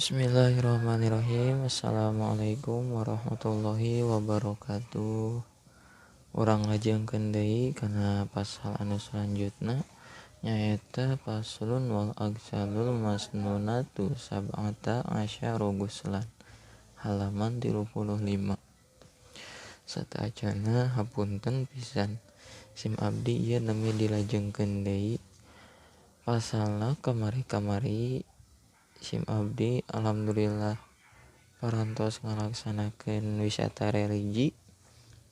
Bismillahirrahmanirrahim. Assalamualaikum warahmatullahi wabarakatuh. Urang ngajengkeun deui kana pasal anu salanjutna nyaeta paslun wal agsalul masnunatu sab'ata asyaru guslan. Halaman 35. Satacana hapunten pisan. Sim abdi ieu nami dilajengkeun deui. Pasalna kamari-kamari sim abdi alhamdulillah parantos ngalaksanakeun wisata religi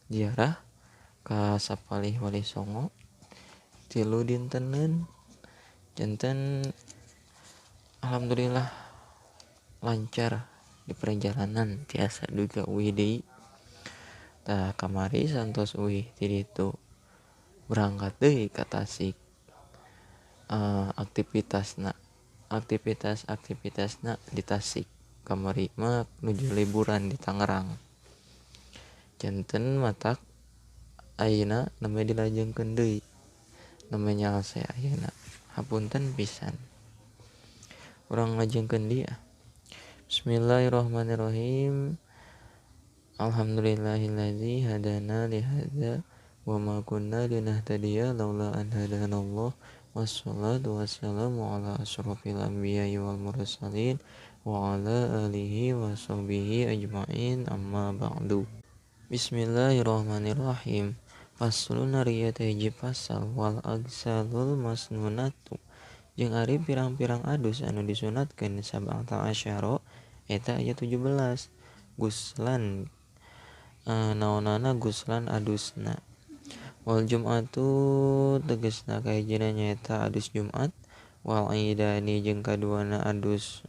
ziarah ka sapalih Wali Songo 3 dinteneun. Janten alhamdulillah lancar di perjalanan tiasa duga uih deui. Tah kamari santos uih ti ditu berangkat deui ka Tasik. Aktivitasna di Tasik. Kamari mah nuju liburan di Tangerang. Janten matak ayeuna nami dilajengkeun deui. Nami nyaose ayeuna. Hapunten pisan. Urang ngajengkeun deui. Bismillahirrahmanirrahim. Alhamdulillahilladzi hadana li hadza wa ma kunna linahtadiya laula an hadanallah. Wassalatu wassalamu ala asyrofil anbiya'i wal mursalin wa ala alihi wa sahbihi ajma'in amma ba'du. Bismillahirrahmanirrahim. Faslun ari teh hiji pasal wal agsalul masnunatu jeung ari pirang-pirang adus anu disunatkeun sab'ata asyara eta aya 17 guslan. Naonana guslan adusna. Wal jum'atu tegasna kahijina nyaeta adus Jumat. Wal idani jeung kaduana adus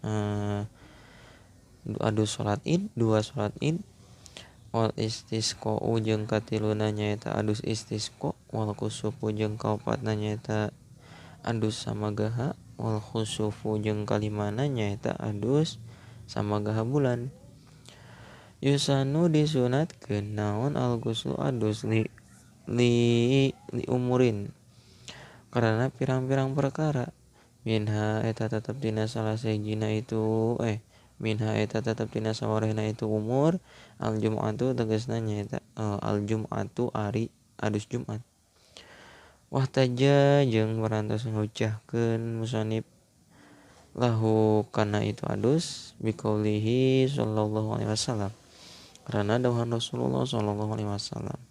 salat Id, dua salat Id. Wal istisqa'u jeung katiluna nyaeta adus istisqa. Wal kusufu jeung kaopatna nyaeta adus samagaha. Wal khusufu jeung kalimana nyaeta adus samagaha bulan. Yusanu disunatkeun naon al ghuslu adus li umurin karena pirang-pirang perkara. Minha eta tetep dina salah sahijina itu minha eta tetep dina sawarehna itu umur. Al jum'atu tegasna nyaeta al jum'atu ari adus Jumat. Wahtaja jeung parantos ngucapkeun musannif lahu kana itu adus biqaulihi sallallahu alaihi wasallam karena dawuhan Rasulullah sallallahu alaihi wasallam.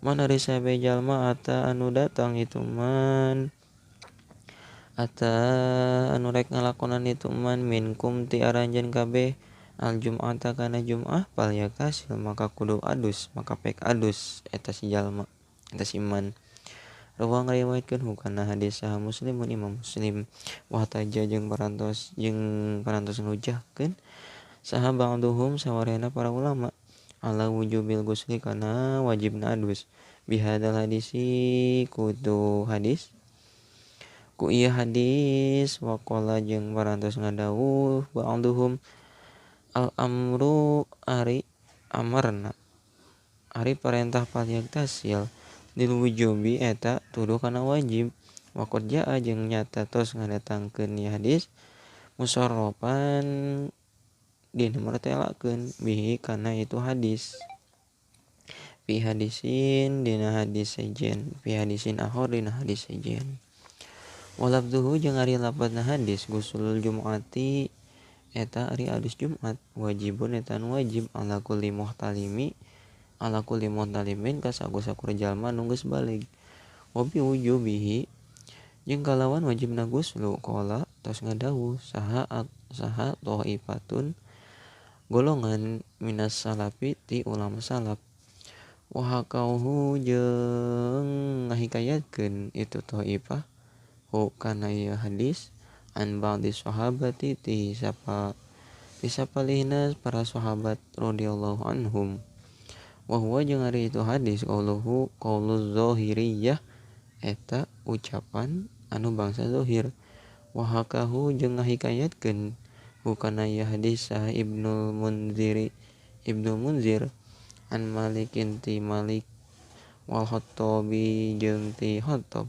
Man ari sabe jalma ata anu datang itu man ata anu rek ngalakonan itu man minkum ti aranjeun kabeh al jum'ata kana jum'ah fal yakasil maka kudu adus maka pek adus eta si jalma eta si man. Rawang ngariwayatkeun hukana hadis sahih Muslimun Imam Muslim. Wahtaja jeung parantos ngujahkeun saha ba'duhum sawarehna para ulama ala wujubil ghusli kana wajibna adus bihadal hadisi kudu hadis ku ieu hadis waqala jeung parantos ngadawuh ba'duhum al amru ari amarna ari parentah paliak tasil lil wujubi eta tuduh kana wajib. Waqad jaa jeung nyata tos ngadatangkeun ieu hadis musarrofan dina martelakeun bihi kana itu hadis fi hadisin dina hadis sejen fi hadisin akhir dina hadis sejen. Walabduhu jeung ari lafazna hadis gusul jum'ati eta ari adus Jumat wajibun eta anu wajib ala kulli muhtalimin ka sakur-sakur jalma nu geus balig. Wa bi wujubihi jeung kalawan wajibna guslu qala tos ngadawuh saha thaifatun golongan minas salafi ti ulama salaf. Wahakauhu jeung ngahikayatkeun itu thaifah hu kana ieu hadis an ba'di sahabati ti sapalihna para sahabat radhiyallahu anhum. Wa huwa jeung ari itu hadis qauluz zahiriyah eta ucapan anu bangsa zahir. Wahakahu jeung ngahikayatkeun hukana ieu hadis sah Ibnu Munzir an Malikin ti Malik wal Khattabi jeung ti Khattab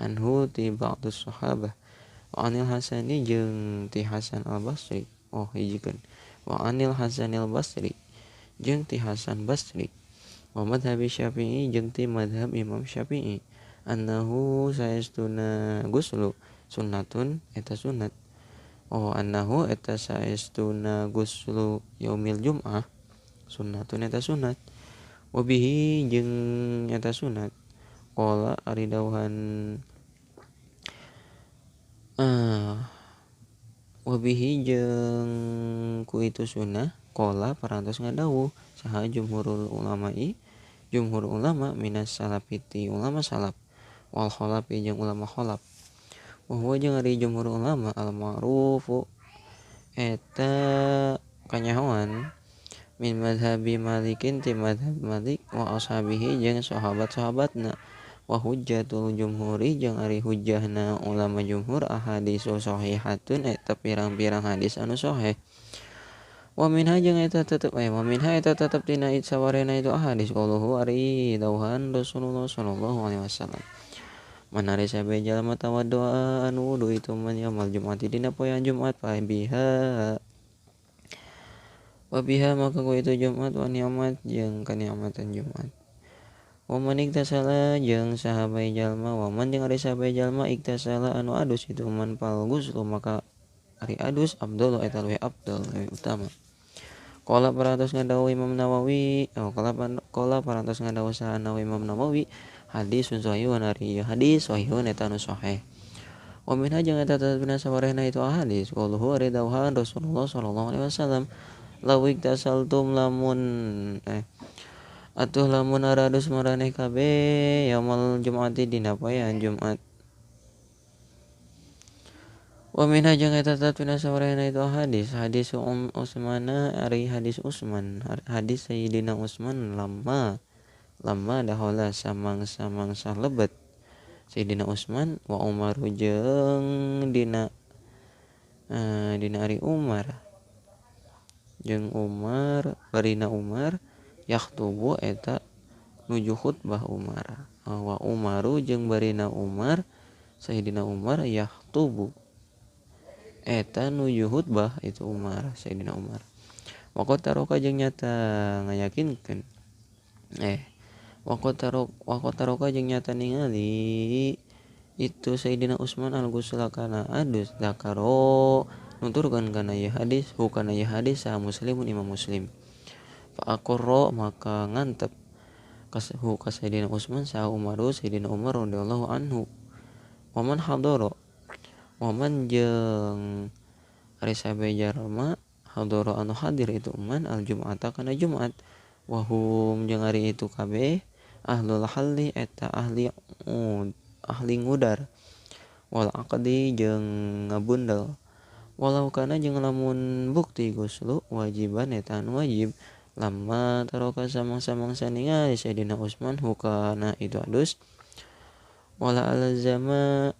anhu ti ba'dus sahabah wa anil Hasani jeung ti Hasan al Basri hijikeun. Wa anil Hasanil Basri jeung ti Hasan Basri. Wa madhabi Syafi'i jeung ti madhab Imam Syafi'i. Annahu saestuna guslu sunnatun eta sunat. Annahu eta saestuna guslu yaumil jum'ah sunnatun eta sunat. Wa bihi jeung eta sunat. Qala ari dawuhan wabihi jeung ku itu sunnah qala parantos ngadawuh saha jumhur ulama minas salafiti ulama salaf wal khalafi jeung ulama khalaf wa huwa jeung ari jumhur ulama al ma'rufu eta kanyahoan min madhabi malikin ti madhab malik wa ashabihi jeung sahabat-sahabatna wa hujjatul jumhuri jeung ari hujjahna ulama jumhur ahadisu sahihatun eta pirang-pirang hadis anu sahih wa minha jeung eta tetep tina sawarena itu ahadis qauluhu ari dawuhan Rasulullah sallallahu alaihi wasallam manari sabe jalma tawaddoa anu wudu itu man yaumul jum'ati dina poean Jumat wa biha maka ku itu Jumat wa ni'mat jeung kanikmatan Jumat. Wa man iktasala jeung sahabai jalma wa man jeung ari sahabai jalma iktasala anu adus itu man pal guslu maka ari adus afdalu eta leuwih afdal leuwih utama. Qala parantos ngadawuh Imam Nawawi qala parantos ngadawuh saha Imam Nawawi hadisun sahihun ari hadis sahihun eta anu sahih. Wa minha jeung eta tatbina sawarehna itu hadis qauluhu ari dawuhan Rasulullah sallallahu alaihi wasallam lawik tasaltum lamun atuh lamun aradus maraneh kabeh yaumul jum'ati dina poean Jumat. Wa minha jeung eta tatbina sawarehna itu hadis Utsman ari hadis Utsman hadis Sayyidina Utsman lamma dahola samang salebet Sayyidina Utsman wa Umar jeung dina ari Umar jeung Umar barina Umar yaktubu eta nuju khutbah Umar wa Umaru jeung barina Umar Sayyidina Umar yaktubu eta nuju khutbah itu Umar Sayyidina Umar wa qataroka jeung nyata ngayakinkeun wa qataroka jeung nyata ningali itu Sayyidina Utsman al-ghusla kana adus dakaro nuturkeun kana ieu hadis hukana ieu hadis sa Muslimun Imam Muslim fa aqarra maka ngantep ka Sayyidina Utsman sa Umaru Sayyidina Umar radhiyallahu anhu wa man hadara wa man jeung ari sabe jalma hadara anu hadir itu man al jum'ata kana Jumat wa hum jeung ari itu kabeh ahlul halli eta ahli ngudar wal aqdi jeung ngabundal walau kana jeung lamun bukti guslu wajiban eta anu wajib lamma taroka samang-samang saningali Sayyidina Utsman hukana itu adus wala alzama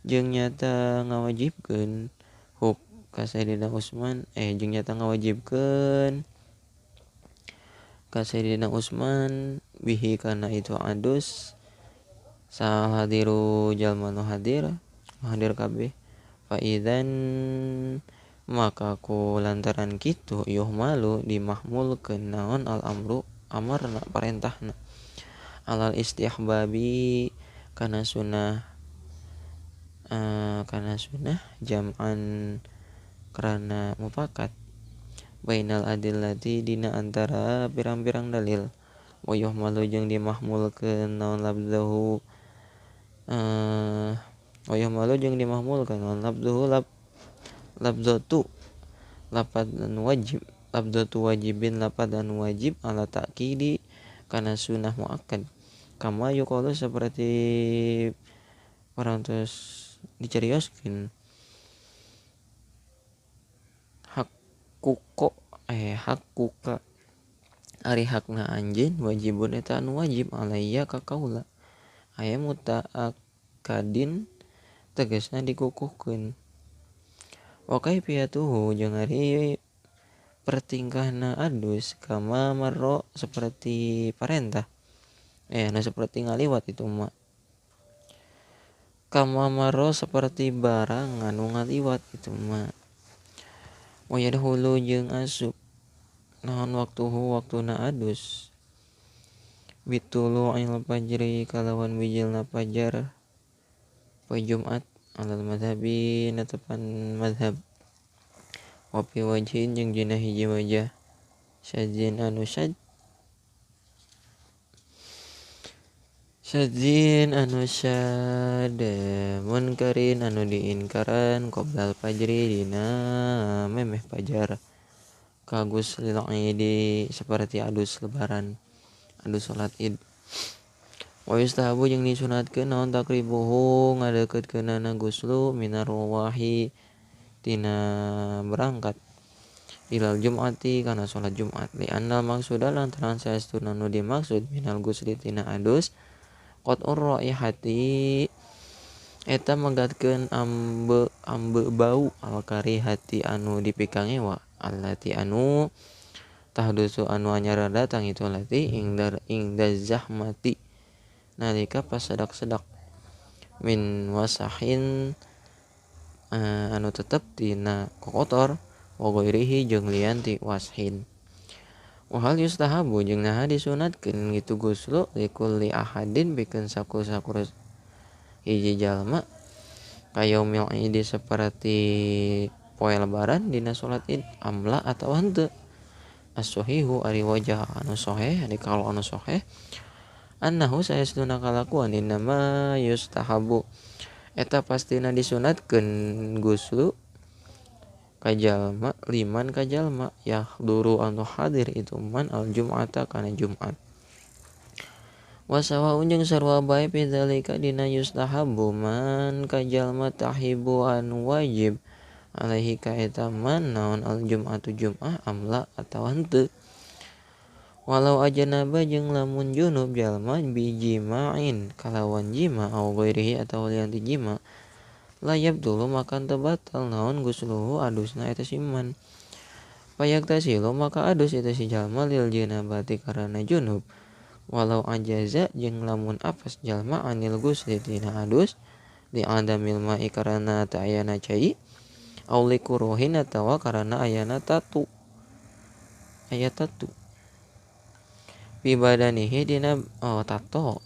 jeung nyata ngawajibkeun huk ka Sayyidina Utsman jeung nyata ngawajibkeun ka Sayyidina Utsman bihi kana itu adus sahadiru jalma nu hadir kabeh fa idzan maka ku lantaran kitu yuhmalu dimahmulkeun naon al amru amarna parentahna alal istihbabi kana sunah jam'an karana mufakat bainal adillati dina antara pirang-pirang dalil wa yuhmalu jeung dimahmulkeun naon labdahu wa yuhmalu jeung dimahmulkeun naon labdahu labdatu lapad anu wajib labdatu wajibin lapad anu wajib ala ta'kidi kana sunah muakkad kama yuqalu seperti parantos dicarioskeun hakuka ari hakna anjeun wajibun eta anu wajib alayya ka kaula aya muta'akkadin tegasna dikukuhkeun wa kaifiyatuhu jeung ari pertingkahna adus kama marro seperti parentah seperti ngaliwat itu mah kama marro seperti barang anu ngaliwat itu mah wa yadkhulu jeung asup naon waktuhu waktuna adus bitulu'il fajri kalawan bijilna fajar poe Jumat alal madhabi netepan madhab wa fi wajhin jeung dina hiji wajah syadzin anu syad munkarin anu diinkaran qoblal fajri dina memeh fajar kagus lil idi saperti adus lebaran adus salat id wa yustahabu jeung disunatkeun naon takribuhu ngadeukeutkeunana guslu minar ruwahi tina berangkat ilal jum'ati kana salat Jumat li annal maqsuda lantaran saestuna nu dimaksud minal gusli tina adus qat'ur raihati eta manggatkeun ambe bau al karihati anu dipikang ewa allati anu tahdusu anu anyar datang itu lati ingda zahmati nalika pas sedak-sedak min wasahin anu tetep tina kokotor wa ghairihi jeung lian ti washin wa hal yustahabu jeung naha disunatkeun kitu guslu likulli ahadin pikeun saku-saku hiji jalma kayaumil idi saperti poe lebaran dina salat id amla atawa henteu as-sahihu ari wajah anu sahih ari kalau anu sahih annahu saestuna kalakuan innama yustahabu eta pastina disunatkeun guslu kajalma liman kajalma yahduru anu hadir itu man al jum'ata kana Jumat wasawaun jeung sarua bae pidzalika dina yustahabu man kajalma tahibu anu wajib alaihi ka eta man naon al jum'atu jum'ah amla atawa henteu walau ajanaba jeung lamun junub jalma bijima'in kalawan jima au ghairihi atawa lian ti jima layab dulu makan teu batal naon gusluhu adusna eta siman payak tasilu maka adus eta si jalma lil janabati karana junub walau ajaza jeung lamun apes jalma anil gusli tina adus li adamil ma'i karana teu ayana cai au likuruhin atawa karana ayana tatu aya tatu fi badanihi dina tato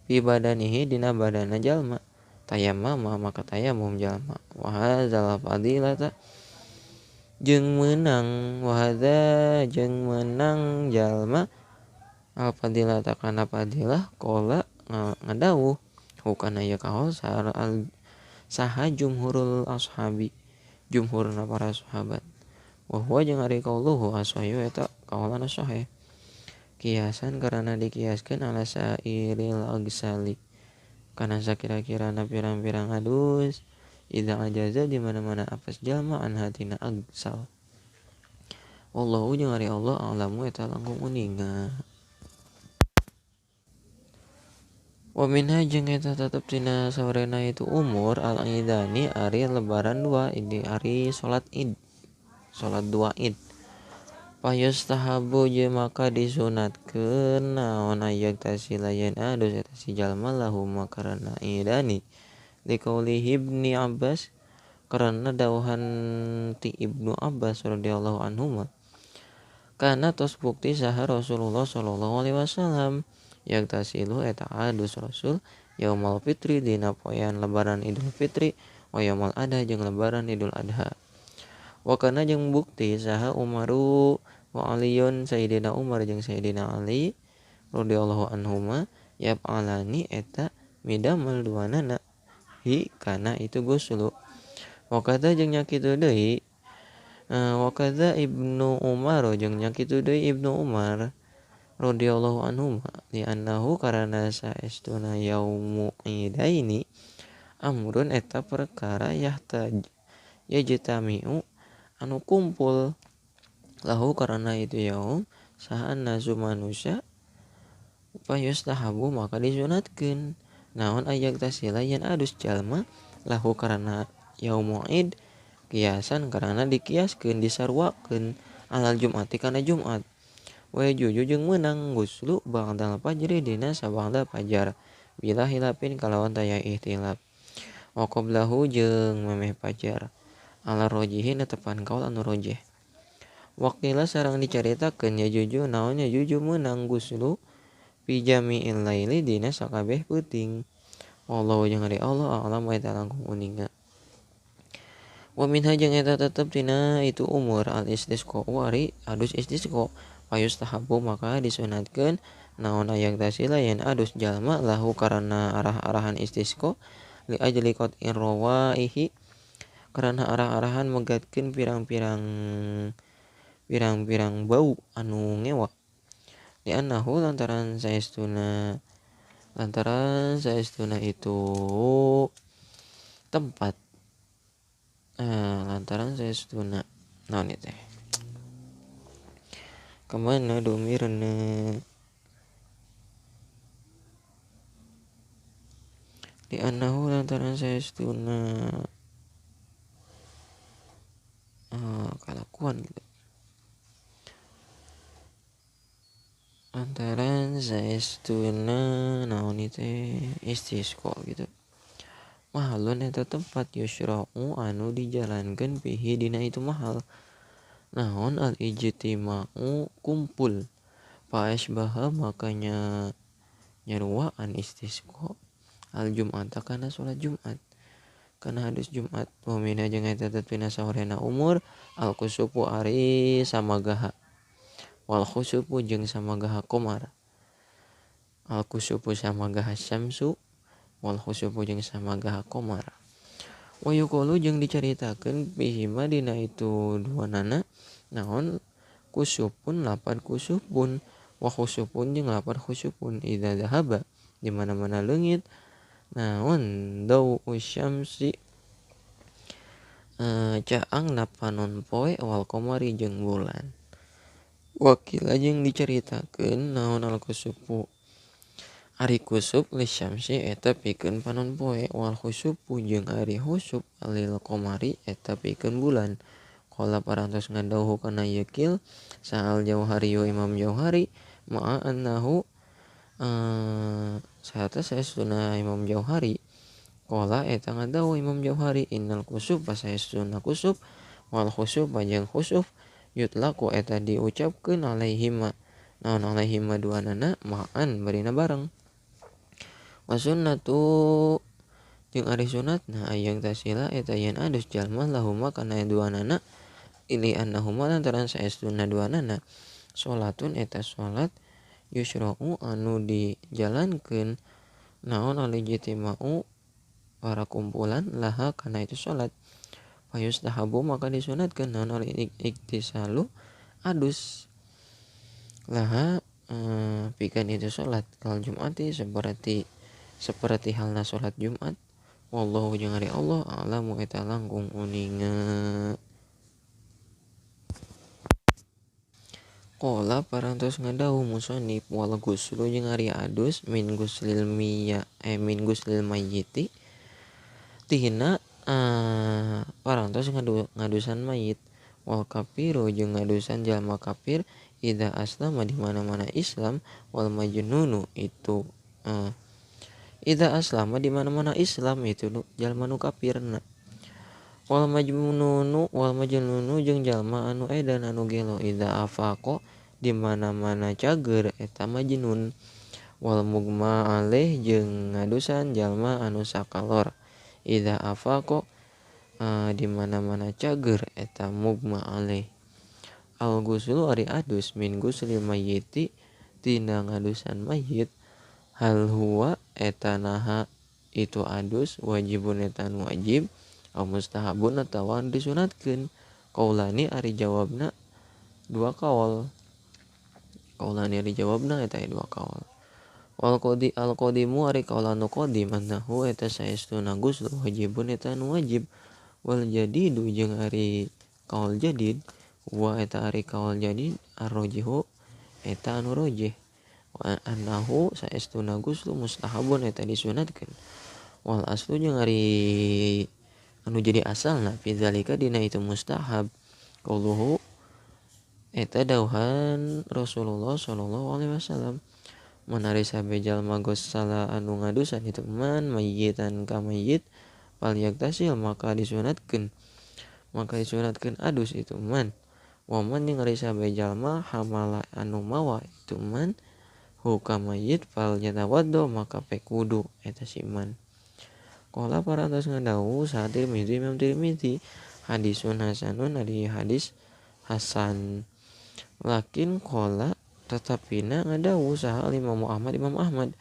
fi badanihi dina badana jalma tayammama maka tayamum jalma wa hadzal fadilata jeung meunang wa hadza jeung meunang jalma al fadilata kana fadilah qala ngadawuh hukana ya kaul saha jumhurul ashabi jumhurna para sahabat wa huwa jeung ari qauluhu ashayu eta kaulan sahih kiasan karena dikiaskeun ala sairil agsali kana sakira-kirana pirang-pirang adus idza ajaza di mana-mana apes jalma an hatina agsal wallahu jeung ari Allah alamu eta langkung uninga wa minha jeung eta tetep tina sawarena itu umur al idani ari lebaran dua ini ari salat id salat dua id payustahabu je maka disunatkeun naon ayak tasilayan adus eta si jalma lahu makarana idani liqauli ibni Abbas karena dawuhan ti Ibnu Abbas radhiyallahu anhuma kana tos bukti saha Rasulullah sallallahu alaihi wasallam yak tasilu eta adus Rasul yaumul fitri dina poean lebaran Idul Fitri wa yaumul adha jeung lebaran Idul Adha wa kana jeung bukti saha Umaru wa Aliyun Sayyidina Umar jeung Sayyidina Ali radhiyallahu anhuma yaf'alani eta midamel duanana hi kana itu guslu wa kadza jeung nyakitu deui wa kadza Ibnu Umar jeung nyakitu deui Ibnu Umar radhiyallahu anhuma li annahu karana saestuna yaumu idaini amrun eta perkara yajtami'u anu kumpul lahu karana itu yaum saha nasu manusia payustahabu maka disunatkeun naon ayak tasilayan adus jalma lahu karana yaumul id kiasan karana dikiaskeun disarwakeun alal jum'ati kana Jumat wa juju jeung meunang guslu ba'dal fajri dina sabangda fajar bila hilapin kalawan taya ihtilaf wa qablahu jeung memeh fajar ala rojihi netepan kaul anu rojih. Waktila sareng dicaritakeun ya juju naon ya juju meunang guslu fi jami'il laili dina sakabeh peuting. Wallahu jeung ari Allah a'lam eta langkung uninga. Wa minha jeung eta tetep tina itu umur al istisqa ari adus istisqa payustahabu maka disunatkeun naon ayak tasila yen adus jalma lahu karana arah-arahan istisqa li ajli qat'ir rawaihi karana arah-arahan megatkeun pirang-pirang bau anu ngewa. Di annahu lantaran saestuna itu tempat lantaran saestuna naon teh kemana domirna di annahu lantaran saestuna kalakuan gitu. Lantaran saestuna naon teh istisqa gitu. Mahalun eta tempat yusra'u anu dijalankeun pihi dina itu mahal. Naon al ijtima'u kumpul. Fa asbaha makanya nyaruaan istisqa al jum'ata kana salat Jumat. Kana hadis Jumat wa mina jeung eta tetepna saurena umur al kusupu ari samagaha. Wal khusupu jeung samagaha qamar. Al kusupu samagaha syamsu wal khusupu jeung samagaha qamar. Wa yuqalu jeung dicaritakeun bihima dina itu duanana naon kusupun lapad kusupun wa khusupun jeung lapad khusupun idza dhahaba di mana-mana leungit naon dau usyamsi caang napanon poe wal qamari jeung bulan. Wakila jeung dicaritakeun naon al kusupu ari kusub li syamsi eta pikeun panon poe wal khusupu jeung ari khusub lil qamari eta pikeun bulan. Qala parantos ngadawuh kana yekil sa'al Jauhari Imam Jauhari ma'a annahu sarta saestuna Imam Jauhari qala eta ngadawuh Imam Jauhari innal kusub saestuna kusub wal khusub jeung khusub yutlaqu eta diucapkeun alaihima naon alaihima duanana ma'an barina bareng. Wa sunnatu jeung ari sunatna ayang tasila eta yen adus jalma lahuma kana duanana ili annahuma lantaran saestuna duanana salatun eta salat yusra'u anu dijalankeun naon al ijtima'u para kumpulan laha kana itu salat. Fayustahabu maka disunatkeun naon al iktisalu adus laha pikeun itu salat kal Jumati seperti halna salat Jumat. Wallahu jeung ari Allah a'lamu eta langkung uninga. Qala parantos ngadawuh musannif wal ghuslu jeung ari adus min guslil mayyiti tina parantos ngadusan mayit wal kafiru jeung ngadusan jalma kafir idza aslama di mana-mana Islam wal majnunu itu idza aslama di mana-mana Islam itu jalma nu kafirna. Wal majnunu jeung jalma anu edan anu gelo idza afaqa di mana-mana cager eta majnun. Wal mugma alaih jeung ngadusan jalma anu sakalor idza afaqa di mana-mana cager eta mugma alaih. Al ghuslu ari adus min guslil mayyiti tina ngadusan mayit hal huwa eta naha itu adus wajibun eta anu wajib au mustahabun atawa disunatkeun. Qaulani ari jawabna dua kaul. Qaulani ari jawabna eta dua kaul. Wal qadimu ari kaul anu qadim annahu eta saestuna ghusl wajibun eta anu wajib. Wal jadidu jeung ari kaul jadid wa eta ari kaul jadid arrojihu eta anu rojih. Wa annahu saestuna ghusl mustahabun eta disunatkeun. Wal aslu jeung ari anu jadi asalna fi zalika dina itu mustahab qauluhu eta dauhan Rasulullah sallallahu alaihi wasallam manari sabe jalma gossala anu ngadusan itu man mayyitan ka mayyit fal yaktasil maka disunatkeun maka disunatkeun adus itu man. Waman yang ari sabe jalma hamala anu mawa itu man hukam mayit fal yatawaddo maka pek wudu eta si man. Qala parantos ngadawu saat Tirmizi Imam Tirmizi hadisun hasanun ari hadis hasan. Lakin qala tetapina ngadawu saha Imam Ahmad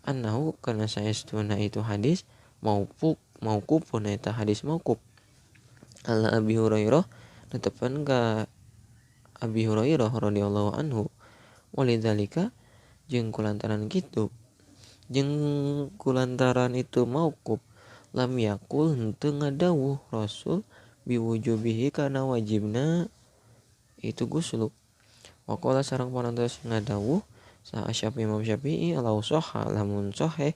annahu kana saestuna itu hadis mauqufun eta hadis mauquf ala Abi Hurairah netepan ka Abi Hurairah radhiyallahu anhu walidzalika jeung kulantaran kitu jeung kulantaran itu mauquf lam yakul henteu ngadawuh Rasul biwujubihi kana wajibna itu guslu. Waqala sareng parantos ngadawuh sa Imam Syafi'i law sahha lamun sahih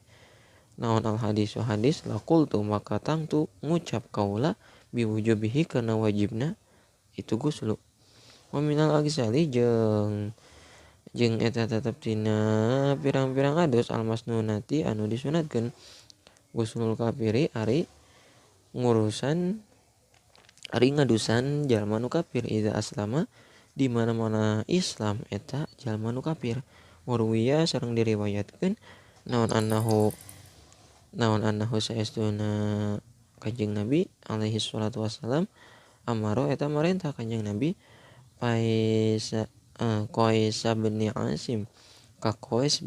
naon al hadis laqultu maka tangtu ngucap kaula biwujubihi kana wajibna itu guslu. Wa minal agsali jeung eta tetep tina pirang-pirang adus almasnunati anu disunatkeun guslul kafiri ari ngadusan jalma nu kafir iza aslama di mana-mana Islam eta jalma nu kafir. Warwiya sareng diriwayatkeun naon annahu saestuna Kanjeng Nabi alaihi salatu wasalam amaro eta marentah Kanjeng Nabi Qais bin Asim ka Qais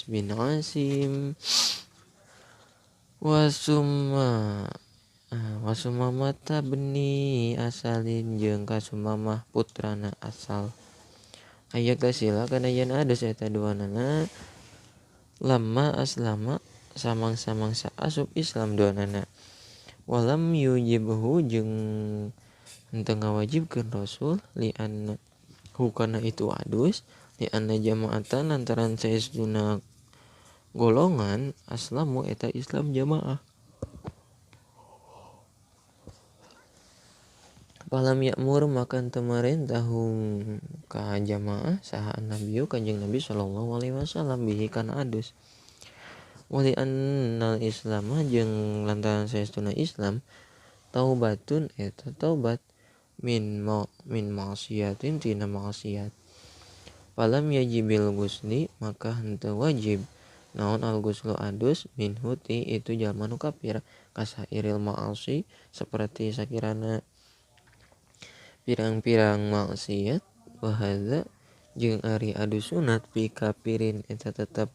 bin Asim wasumma mata beni asalin jeung kasumamah putrana asal aya kasila kana yen adus eta duanana lamma aslama samang-samang saasup Islam duanana walam yujibhu jeung henteu ngawajibkeun Rasul li anna hukana itu adus li anna jamaatan lantaran saestuna golongan aslamu eta Islam jamaah. Palam ya'mur maka teu marentahum ka jamaah saha Nabi Kanjeng Nabi sallallahu alaihi wasallam bihi kana adus. Wali annal Islam jeung lantaran saestuna Islam taubatun eta taubat min ma'siyatin tina maksiat. Falam yajibil gusli maka henteu wajib naon al guslu adus minhu ti itu jalma nu kafir kasairil ma'asi saperti sakirana pirang-pirang maksiat wa hadza jeung ari adus sunat fi kafirin eta tetep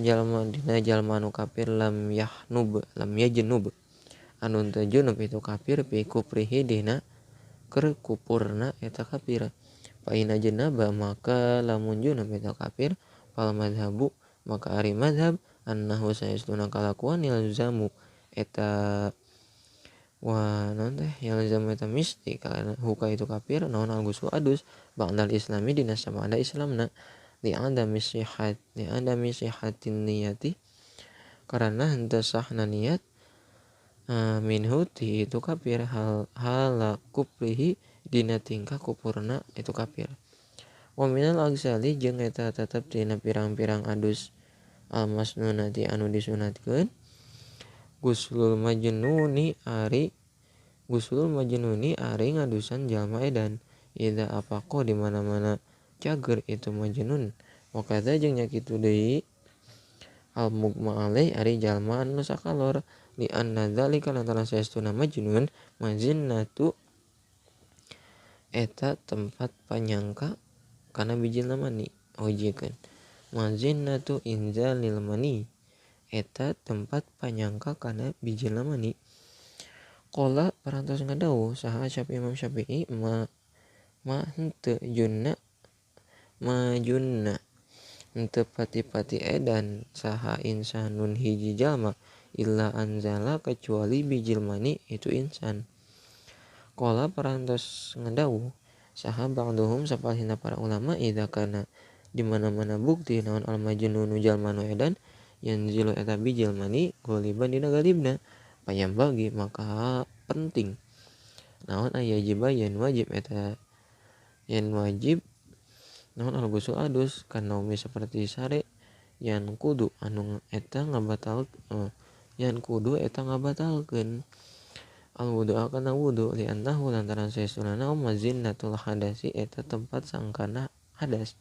jalma dina jalma nu kafir lam yajnub anu teu junub itu kafir fi kufrihi dina keur kupurna eta kafir. Fa ina janaba maka lamun junub eta kafir fal madhabu maka ari madhab annahu saestuna kalakuan yalzamu eta yalzamu eta misti kana huka itu kafir naon al gusul adus ba'dal islami dina sabada islamna li adami sihatin niyati karena henteu sahna niat minhu ti itu kafir hala kufrihi dina tingkah kupurna itu kafir. Wa minal agsali jeung eta tetep dina pirang-pirang adus almasnunati anu disunatkeun guslul majnuni ari ngadusan jalma edan ida apaqo di mana-mana cager itu majnun. Wa kadza jeung nya kitu deui al mugma alai ari jalma anu sakalor li anna dzalika lantaran saestuna majnun majinnatu eta tempat panyangka kana bijilna mani hojikeun majinnatu inzalil mani eta tempat panyangka kana bijilna mani. Qala parantos ngadawuh saha Imam Syafi'i henteu henteu pati-pati edan saha insanun hiji jalma illa anzala kecuali bijil mani itu insan. Qala parantos ngandawuh saha ba'duhum sapalihna para ulama idza kana di mana-mana bukti naon al majnunu jalma nu edan yanzilu eta bijil mani goliban dina galibna payam bagi maka penting naon aya yen wajib naon al gusul adus kan naumi seperti sare yan kudu anu eta ngabatal yan kudu eta ngabatalkeun al wudu kana wudu li annahu lantaran saestuna mazinnatul hadasi eta tempat sangkana hadas.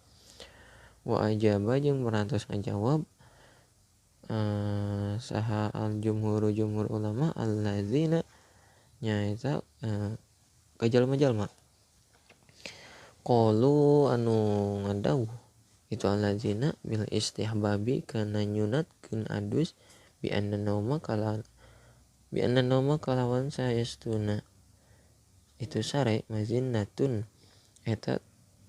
Wa ajaba jeung parantos ngajawab saha al jumhur ulama alladzina nyaeta kajalma-jalma qalu anu ngadawuh itu alladzina bil istihbabi kana nyunatkeun adus bi anna nauma kalawan saestuna itu sare mazinnatun eta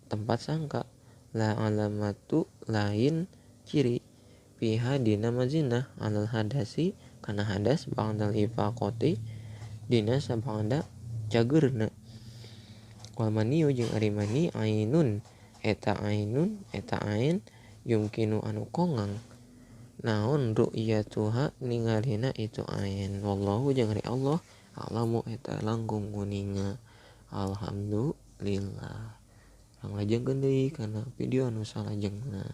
tempat sangka la alamatu lain ciri piha dina mazinah alal hadasi kana hadas ba'dal ifaqati dina sabangda cageurna wal maniu jeung ari mani ainun eta ain yumkinu anu kongang naon ru'yatuha ningalina itu ain wallahu jeung ari Allah alamu eta langkung kuninga alhamdulillah. Lajengkeun deui kana video anu salajengna.